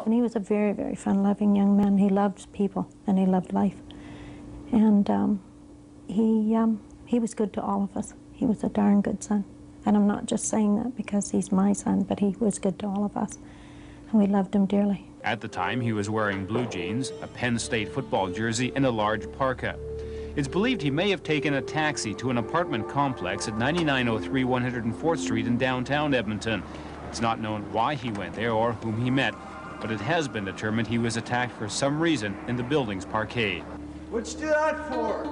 And he was a very, very fun-loving young man. He loved people, and he loved life. And he was good to all of us. He was a darn good son. And I'm not just saying that because he's my son, but he was good to all of us. And we loved him dearly. At the time, he was wearing blue jeans, a Penn State football jersey, and a large parka. It's believed he may have taken a taxi to an apartment complex at 9903 104th Street in downtown Edmonton. It's not known why he went there or whom he met, but it has been determined he was attacked for some reason in the building's parkade. What'd you do that for?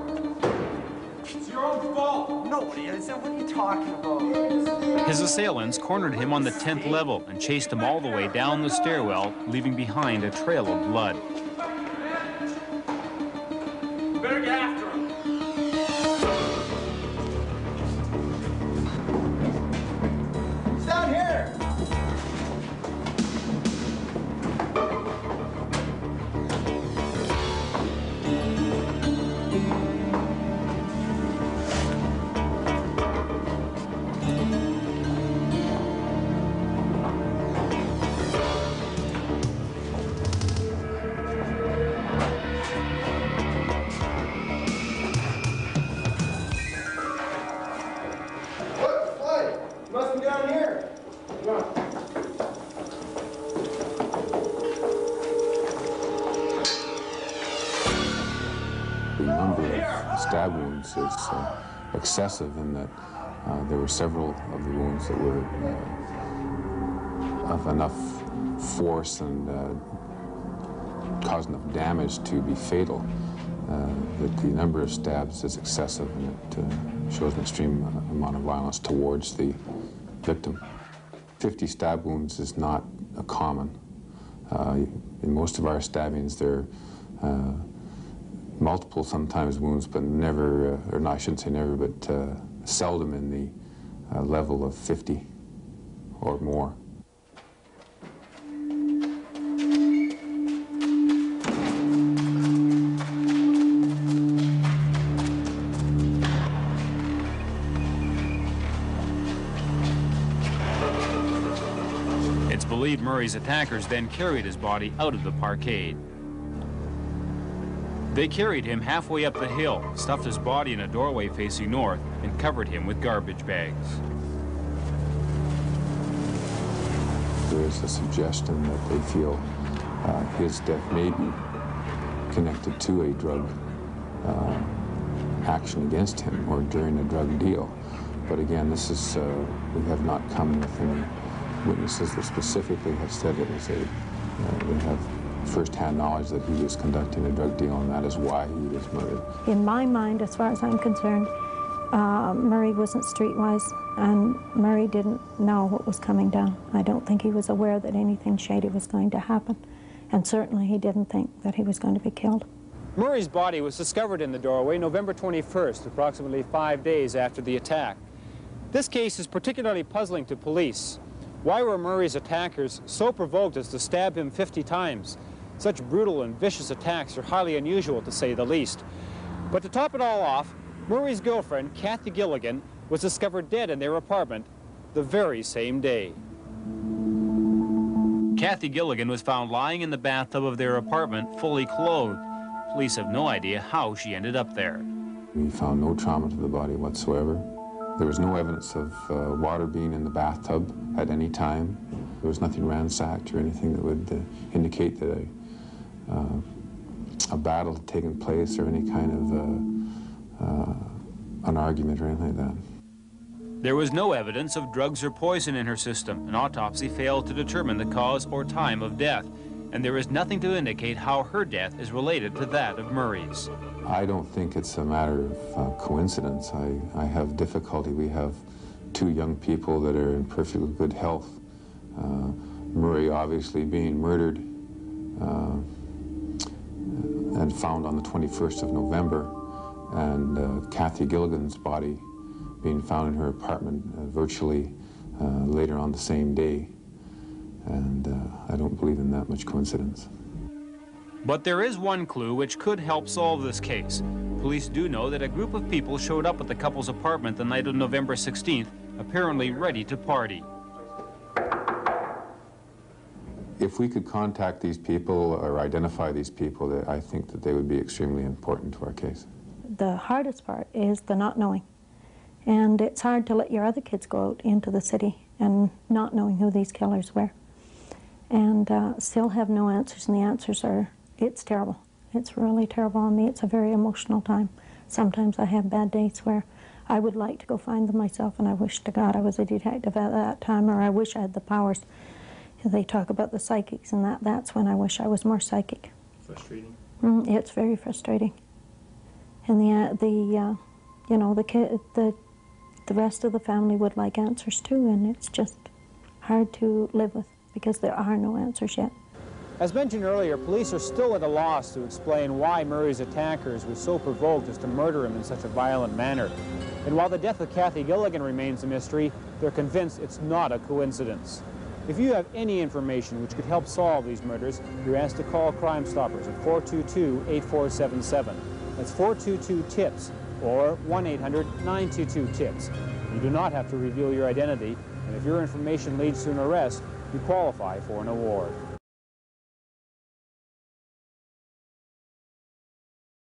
It's your own fault. Nobody is. What are you talking about? His assailants cornered him on the 10th level and chased him all the way down the stairwell, leaving behind a trail of blood. Better get after him. He's down here. The number of stab wounds is excessive in that there were several of the wounds that were of enough force and caused enough damage to be fatal. That the number of stabs is excessive, and it shows an extreme amount of violence towards the victim. 50 stab wounds is not common. In most of our stabbings, there are multiple, sometimes, wounds, but never, or no, I shouldn't say never, but seldom in the level of 50 or more. It's believed Murray's attackers then carried his body out of the parkade. They carried him halfway up the hill, stuffed his body in a doorway facing north, and covered him with garbage bags. There is a suggestion that they feel his death may be connected to a drug action against him or during a drug deal. But again, this is, we have not come with any witnesses that specifically have said it was a, we have first-hand knowledge that he was conducting a drug deal, and that is why he was murdered. In my mind, as far as I'm concerned, Murray wasn't streetwise, and Murray didn't know what was coming down. I don't think he was aware that anything shady was going to happen, and certainly he didn't think that he was going to be killed. Murray's body was discovered in the doorway November 21st, approximately 5 days after the attack. This case is particularly puzzling to police. Why were Murray's attackers so provoked as to stab him 50 times? Such brutal and vicious attacks are highly unusual, to say the least. But to top it all off, Murray's girlfriend, Kathy Gilligan, was discovered dead in their apartment the very same day. Kathy Gilligan was found lying in the bathtub of their apartment, fully clothed. Police have no idea how she ended up there. We found no trauma to the body whatsoever. There was no evidence of water being in the bathtub at any time. There was nothing ransacked or anything that would indicate that a battle had taken place or any kind of an argument or anything like that. There was no evidence of drugs or poison in her system. An autopsy failed to determine the cause or time of death, and there is nothing to indicate how her death is related to that of Murray's. I don't think it's a matter of coincidence. I have difficulty. We have two young people that are in perfectly good health. Murray obviously being murdered and found on the 21st of November, and Kathy Gilligan's body being found in her apartment virtually later on the same day. And I don't believe in that much coincidence. But there is one clue which could help solve this case. Police do know that a group of people showed up at the couple's apartment the night of November 16th, apparently ready to party. If we could contact these people or identify these people, I think that they would be extremely important to our case. The hardest part is the not knowing. And it's hard to let your other kids go out into the city and not knowing who these killers were. And still have no answers, and the answers are, it's terrible. It's really terrible on me. It's a very emotional time. Sometimes I have bad days where I would like to go find them myself, and I wish to God I was a detective at that time, or I wish I had the powers. They talk about the psychics, and that's when I wish I was more psychic. Frustrating. It's very frustrating. And you know, the rest of the family would like answers too, and it's just hard to live with because there are no answers yet. As mentioned earlier, police are still at a loss to explain why Murray's attackers were so provoked as to murder him in such a violent manner. And while the death of Kathy Gilligan remains a mystery, they're convinced it's not a coincidence. If you have any information which could help solve these murders, you're asked to call Crime Stoppers at 422-8477. That's 422-TIPS or 1-800-922-TIPS. You do not have to reveal your identity, and if your information leads to an arrest, you qualify for an award.